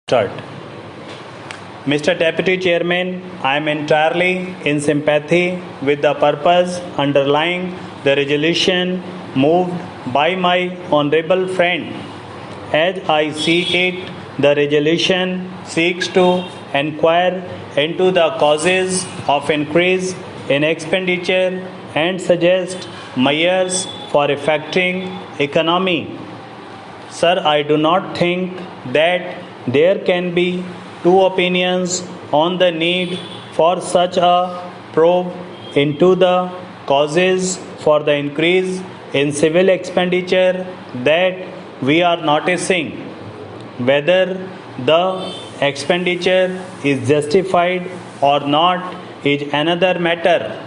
Start. Mr. Deputy Chairman, I am entirely in sympathy with the purpose underlying the resolution moved by my honorable friend. As I see it, the resolution seeks to inquire into the causes of increase in expenditure and suggest measures for effecting economy. Sir, I do not think that there can be two opinions on the need for such a probe into the causes for the increase in civil expenditure that we are noticing. Whether the expenditure is justified or not is another matter,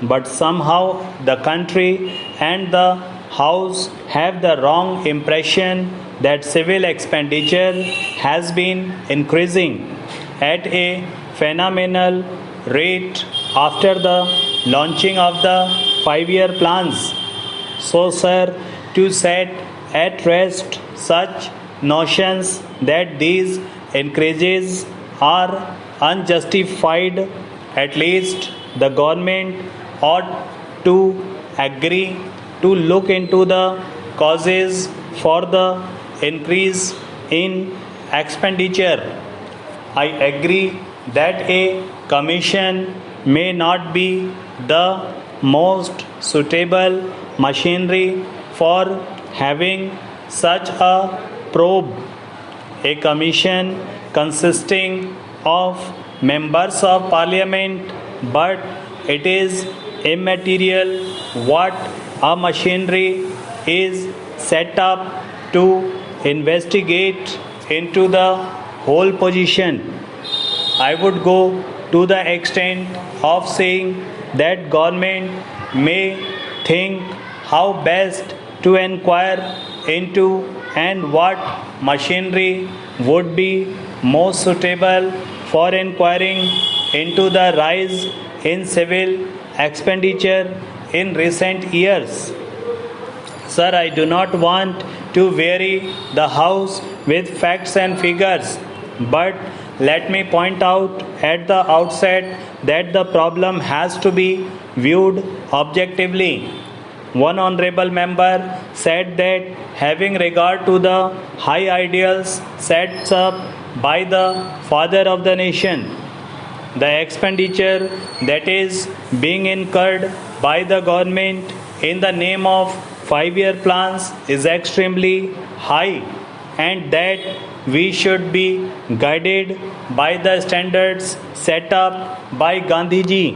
but somehow the country and the House have the wrong impression that civil expenditure has been increasing at a phenomenal rate after the launching of the 5-year plans. So, sir, to set at rest such notions that these increases are unjustified, at least the government ought to agree to look into the causes for the increase in expenditure. I agree that a commission may not be the most suitable machinery for having such a probe. A commission consisting of members of parliament, but it is immaterial what a machinery is set up to investigate into the whole position. I would go to the extent of saying that government may think how best to inquire into and what machinery would be most suitable for inquiring into the rise in civil expenditure in recent years. Sir, I do not want to weary the House with facts and figures, but let me point out at the outset that the problem has to be viewed objectively. One honorable member said that having regard to the high ideals set up by the father of the nation, the expenditure that is being incurred by the government in the name of 5-year plans is extremely high, and that we should be guided by the standards set up by Gandhiji.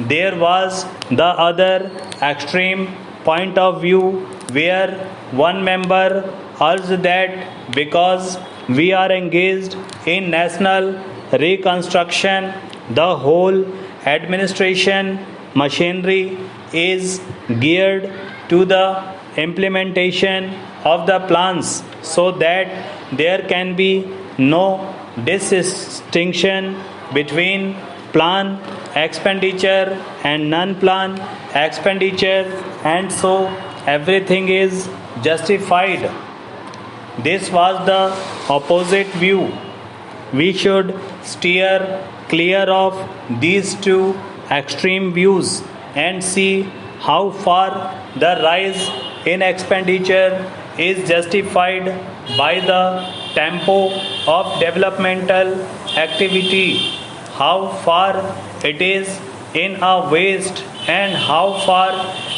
There was the other extreme point of view where one member urged that because we are engaged in national reconstruction, the whole administration machinery is geared to the implementation of the plans so that there can be no distinction between plan expenditure and non-plan expenditure, and so everything is justified. This was the opposite view. We should steer clear of these two extreme views and see how far the rise in expenditure is justified by the tempo of developmental activity, how far it is in a waste, and how far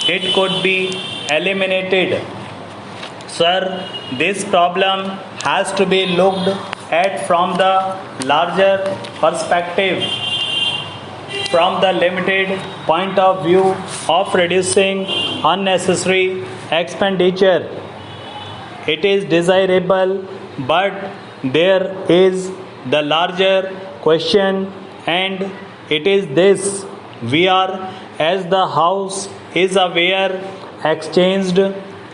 it could be eliminated. Sir, this problem has to be looked at from the larger perspective. From the limited point of view of reducing unnecessary expenditure, it is desirable, but there is the larger question, and it is this: we are, as the House is aware, exchanged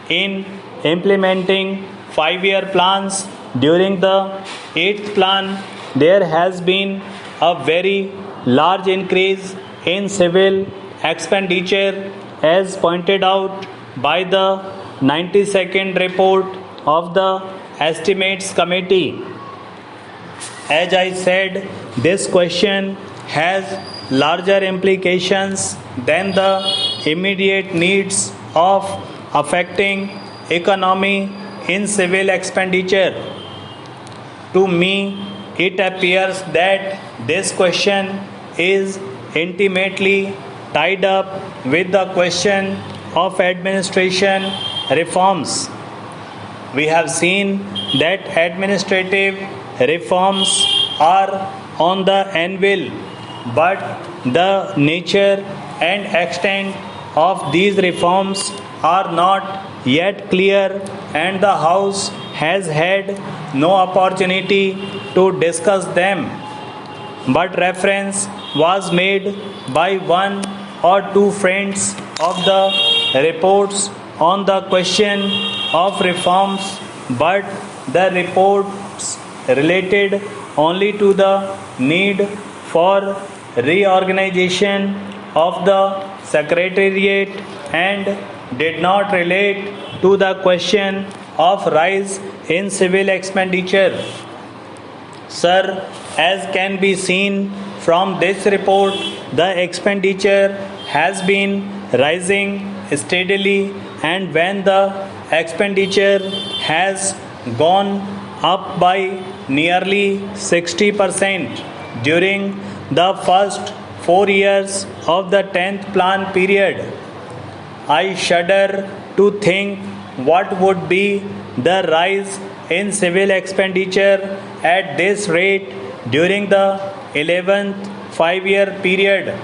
in implementing 5-year plans. During the 8th plan, there has been a very large increase in civil expenditure, as pointed out by the 92nd report of the Estimates Committee. As I said, this question has larger implications than the immediate needs of affecting economy in civil expenditure. To me, it appears that this question is intimately tied up with the question of administration reforms. We have seen that administrative reforms are on the anvil, but the nature and extent of these reforms are not yet clear, and the House has had no opportunity to discuss them. But reference was made by one or two friends of the reports on the question of reforms, but the reports related only to the need for reorganization of the Secretariat and did not relate to the question of rise in civil expenditure. Sir, as can be seen from this report, the expenditure has been rising steadily, and when the expenditure has gone up by nearly 60% during the first 4 years of the 10th plan period, I shudder to think what would be the rise in civil expenditure at this rate during the 11th 5-year period,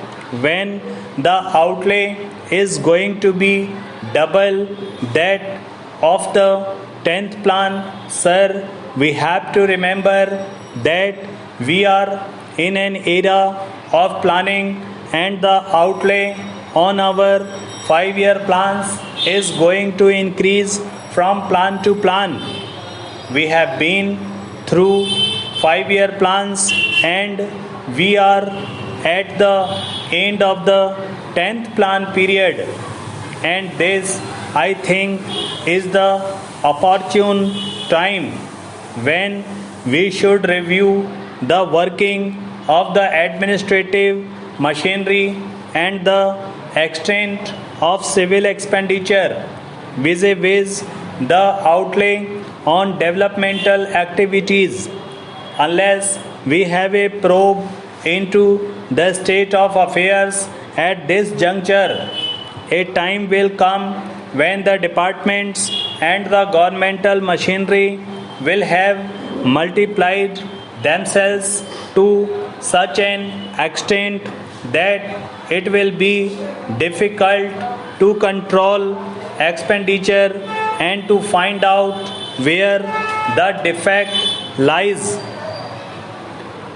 when the outlay is going to be double that of the 10th plan. Sir, we have to remember that we are in an era of planning, and the outlay on our 5-year plans is going to increase from plan to plan. We have been through 5-year plans, and we are at the end of the 10th plan period, and this, I think, is the opportune time when we should review the working of the administrative machinery and the extent of civil expenditure vis-a-vis the outlay on developmental activities. Unless we have a probe into the state of affairs at this juncture, a time will come when the departments and the governmental machinery will have multiplied themselves to such an extent that it will be difficult to control expenditure and to find out where the defect lies.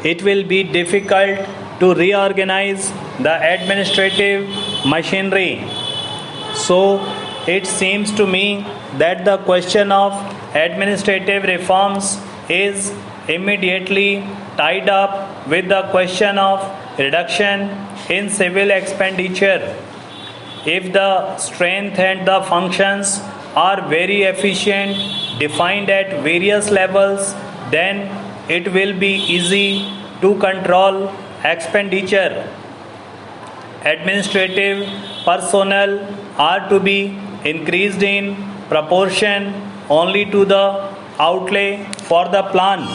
It will be difficult to reorganize the administrative machinery. So, it seems to me that the question of administrative reforms is immediately tied up with the question of reduction in civil expenditure. If the strength and the functions are very efficient, defined at various levels, then it will be easy to control expenditure. Administrative personnel are to be increased in proportion only to the outlay for the plan.